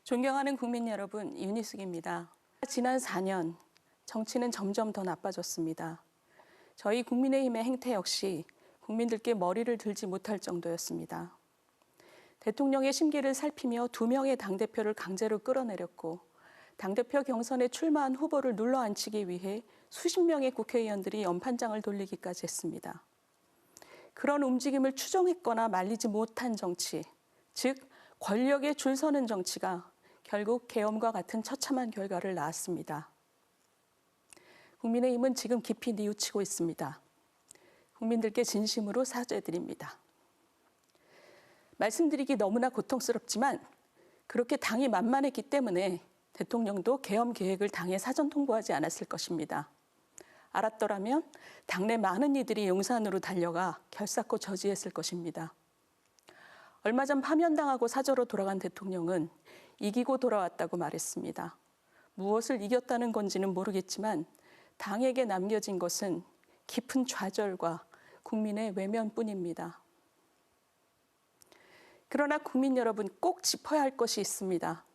존경하는 국민 여러분, 윤희숙입니다. 지난 4년 정치는 점점 더 나빠졌습니다. 저희 국민의힘의 행태 역시 국민들께 머리를 들지 못할 정도였습니다. 대통령의 심기를 살피며 2명의 당대표를 강제로 끌어내렸고 당대표 경선에 출마한 후보를 눌러앉히기 위해 수십 명의 국회의원들이 연판장을 돌리기까지 했습니다. 그런 움직임을 추종했거나 말리지 못한 정치, 즉 권력에 줄 서는 정치가 결국 계엄과 같은 처참한 결과를 낳았습니다. 국민의힘은 지금 깊이 뉘우치고 있습니다. 국민들께 진심으로 사죄드립니다. 말씀드리기 너무나 고통스럽지만 그렇게 당이 만만했기 때문에 대통령도 계엄 계획을 당에 사전 통보하지 않았을 것입니다. 알았더라면 당내 많은 이들이 용산으로 달려가 결사코 저지했을 것입니다. 얼마 전 파면당하고 사저로 돌아간 대통령은 이기고 돌아왔다고 말했습니다. 무엇을 이겼다는 건지는 모르겠지만 당에게 남겨진 것은 깊은 좌절과 국민의 외면뿐입니다. 그러나 국민 여러분, 꼭 짚어야 할 것이 있습니다.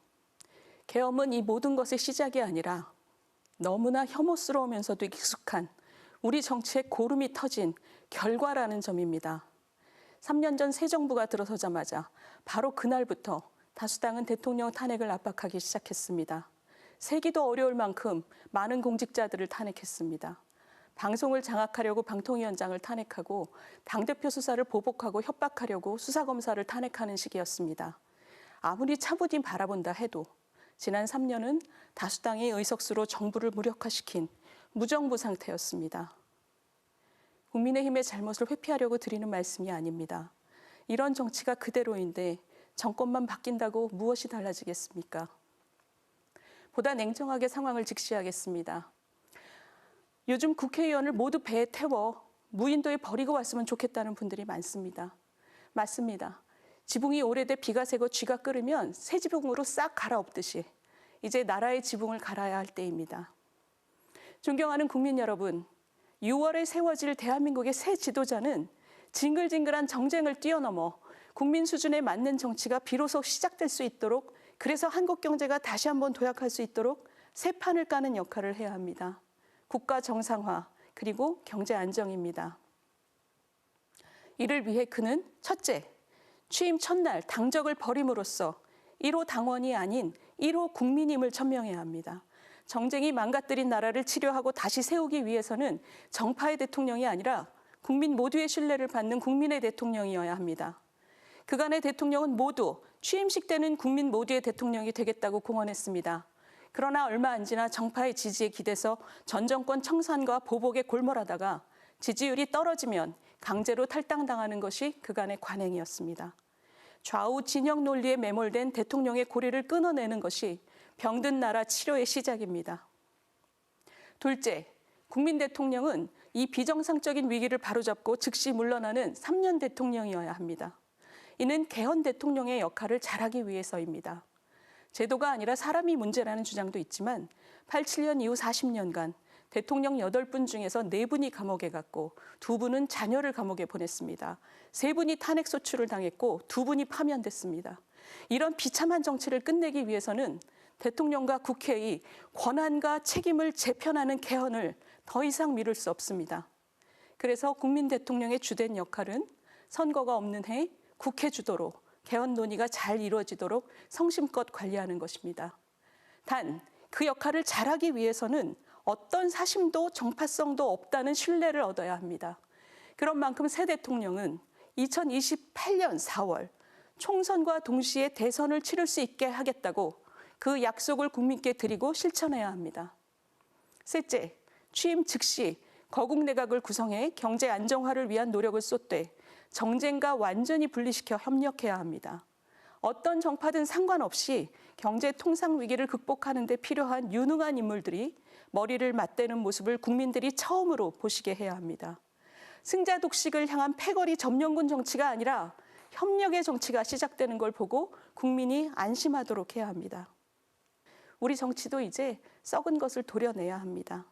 계엄은 이 모든 것의 시작이 아니라 너무나 혐오스러우면서도 익숙한 우리 정치의 고름이 터진 결과라는 점입니다. 3년 전 새 정부가 들어서자마자 바로 그날부터 다수당은 대통령 탄핵을 압박하기 시작했습니다. 세기도 어려울 만큼 많은 공직자들을 탄핵했습니다. 방송을 장악하려고 방통위원장을 탄핵하고 당대표 수사를 보복하고 협박하려고 수사검사를 탄핵하는 시기였습니다. 아무리 차분히 바라본다 해도 지난 3년은 다수당의 의석수로 정부를 무력화시킨 무정부 상태였습니다. 국민의힘의 잘못을 회피하려고 드리는 말씀이 아닙니다. 이런 정치가 그대로인데 정권만 바뀐다고 무엇이 달라지겠습니까? 보다 냉정하게 상황을 직시하겠습니다. 요즘 국회의원을 모두 배에 태워 무인도에 버리고 왔으면 좋겠다는 분들이 많습니다. 맞습니다. 지붕이 오래돼 비가 새고 쥐가 끓으면 새 지붕으로 싹 갈아엎듯이 이제 나라의 지붕을 갈아야 할 때입니다. 존경하는 국민 여러분, 6월에 세워질 대한민국의 새 지도자는 징글징글한 정쟁을 뛰어넘어 국민 수준에 맞는 정치가 비로소 시작될 수 있도록, 그래서 한국 경제가 다시 한번 도약할 수 있도록 새 판을 까는 역할을 해야 합니다. 국가 정상화, 그리고 경제 안정입니다. 이를 위해 그는 첫째, 취임 첫날 당적을 버림으로써 1호 당원이 아닌 1호 국민임을 천명해야 합니다. 정쟁이 망가뜨린 나라를 치료하고 다시 세우기 위해서는 정파의 대통령이 아니라 국민 모두의 신뢰를 받는 국민의 대통령이어야 합니다. 그간의 대통령은 모두 취임식 때는 국민 모두의 대통령이 되겠다고 공언했습니다. 그러나 얼마 안 지나 정파의 지지에 기대서 전 정권 청산과 보복에 골몰하다가 지지율이 떨어지면 강제로 탈당당하는 것이 그간의 관행이었습니다. 좌우 진영 논리에 매몰된 대통령의 고리를 끊어내는 것이 병든 나라 치료의 시작입니다. 둘째, 국민 대통령은 이 비정상적인 위기를 바로잡고 즉시 물러나는 3년 대통령이어야 합니다. 이는 개헌 대통령의 역할을 잘하기 위해서입니다. 제도가 아니라 사람이 문제라는 주장도 있지만 87년 이후 40년간 대통령 8분 중에서 4분이 감옥에 갔고 2분은 자녀를 감옥에 보냈습니다. 3분이 탄핵 소추를 당했고 2분이 파면됐습니다. 이런 비참한 정치를 끝내기 위해서는 대통령과 국회의 권한과 책임을 재편하는 개헌을 더 이상 미룰 수 없습니다. 그래서 국민 대통령의 주된 역할은 선거가 없는 해 국회 주도로 개헌 논의가 잘 이루어지도록 성심껏 관리하는 것입니다. 단, 그 역할을 잘하기 위해서는 어떤 사심도 정파성도 없다는 신뢰를 얻어야 합니다. 그런 만큼 새 대통령은 2028년 4월 총선과 동시에 대선을 치를 수 있게 하겠다고 그 약속을 국민께 드리고 실천해야 합니다. 셋째, 취임 즉시 거국 내각을 구성해 경제 안정화를 위한 노력을 쏟되 정쟁과 완전히 분리시켜 협력해야 합니다. 어떤 정파든 상관없이 경제 통상 위기를 극복하는 데 필요한 유능한 인물들이 머리를 맞대는 모습을 국민들이 처음으로 보시게 해야 합니다. 승자 독식을 향한 패거리 점령군 정치가 아니라 협력의 정치가 시작되는 걸 보고 국민이 안심하도록 해야 합니다. 우리 정치도 이제 썩은 것을 도려내야 합니다.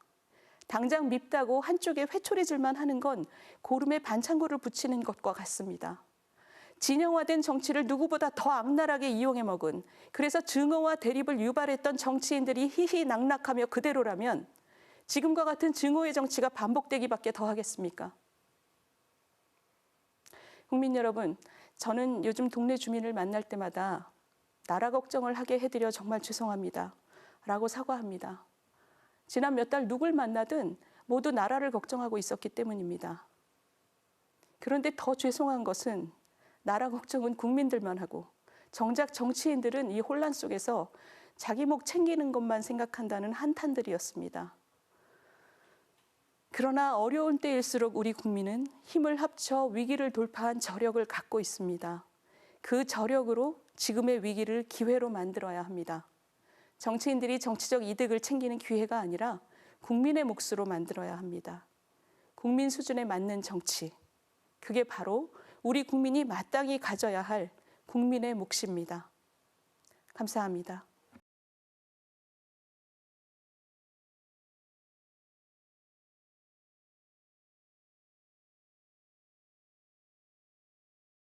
당장 밉다고 한쪽에 회초리질만 하는 건 고름에 반창고를 붙이는 것과 같습니다. 진영화된 정치를 누구보다 더 악랄하게 이용해 먹은, 그래서 증오와 대립을 유발했던 정치인들이 희희낙낙하며 그대로라면 지금과 같은 증오의 정치가 반복되기밖에 더 하겠습니까? 국민 여러분, 저는 요즘 동네 주민을 만날 때마다 나라 걱정을 하게 해드려 정말 죄송합니다 라고 사과합니다. 지난 몇 달 누굴 만나든 모두 나라를 걱정하고 있었기 때문입니다. 그런데 더 죄송한 것은 나라 걱정은 국민들만 하고 정작 정치인들은 이 혼란 속에서 자기 목 챙기는 것만 생각한다는 한탄들이었습니다. 그러나 어려운 때일수록 우리 국민은 힘을 합쳐 위기를 돌파한 저력을 갖고 있습니다. 그 저력으로 지금의 위기를 기회로 만들어야 합니다. 정치인들이 정치적 이득을 챙기는 기회가 아니라 국민의 몫으로 만들어야 합니다. 국민 수준에 맞는 정치, 그게 바로 우리 국민이 마땅히 가져야 할 국민의 몫입니다. 감사합니다.